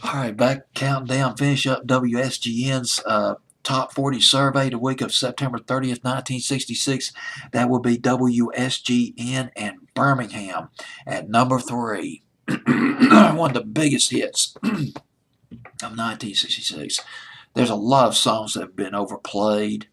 All right, back counting down, finish up WSGN's top 40 survey the week of September 30th, 1966. That would be WSGN and Birmingham at number 3. One of the biggest hits of 1966. There's a lot of songs that have been overplayed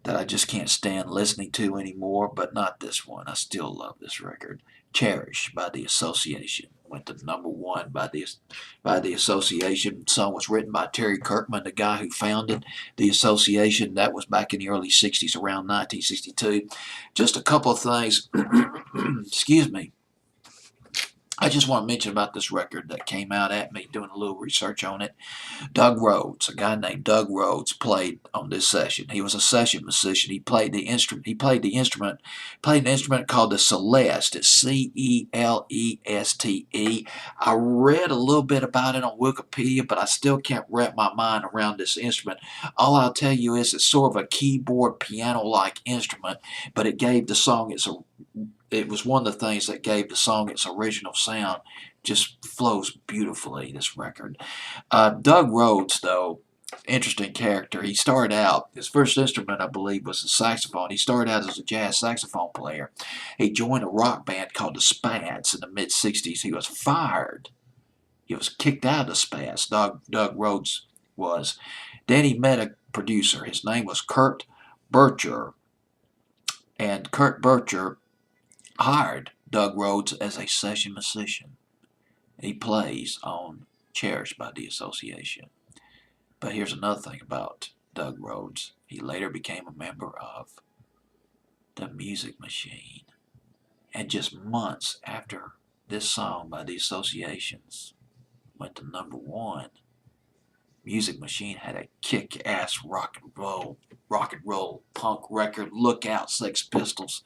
that I just can't stand listening to anymore, but not this one. I still love this record. Cherish by The Association. Went to number 1 by the Association. The song was written by Terry Kirkman, the guy who founded the Association. That was back in the early 60s, around 1962. Just a couple of things. Excuse me. I just want to mention about this record that came out at me doing a little research on it. Doug Rhodes, a guy named Doug Rhodes, played on this session. He was a session musician. He played the instrument. Played an instrument called the Celeste. It's Celeste. I read a little bit about it on Wikipedia, but I still can't wrap my mind around this instrument. All I'll tell you is it's sort of a keyboard piano-like instrument, but it gave the song it was one of the things that gave the song its original sound. Just flows beautifully, this record. Doug Rhodes, though, interesting character. He started out, his first instrument, I believe, was the saxophone. He started out as a jazz saxophone player. He joined a rock band called the Spads in the mid-60s. He was fired. He was kicked out of the Spads, Doug Rhodes was. Then he met a producer. His name was Kurt Bircher. And Kurt Bircher hired Doug Rhodes as a session musician. He plays on Cherish by the Association. But here's another thing about Doug Rhodes. He later became a member of the Music Machine. And just months after this song by the Associations went to number 1, Music Machine had a kick-ass rock and roll punk record. Look Out, Sex Pistols.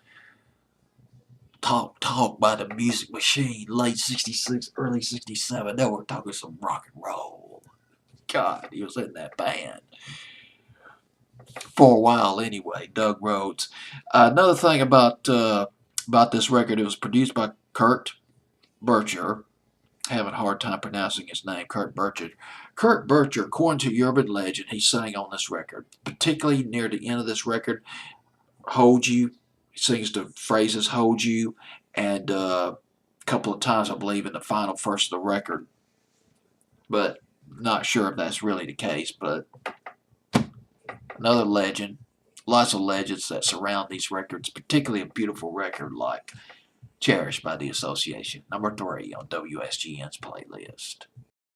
Talk by the Music Machine, late 66, early 67. They were talking some rock and roll. God, he was in that band. For a while anyway, Doug Rhodes. Another thing about this record, it was produced by Kurt Bircher. Having a hard time pronouncing his name, Kurt Bircher. Kurt Bircher, according to urban legend, he sang on this record. Particularly near the end of this record, Hold You. He sings the phrases Hold You, and a couple of times, I believe, in the final verse of the record. But not sure if that's really the case. But another legend, lots of legends that surround these records, particularly a beautiful record like Cherished by the Association, number 3 on WSGN's playlist.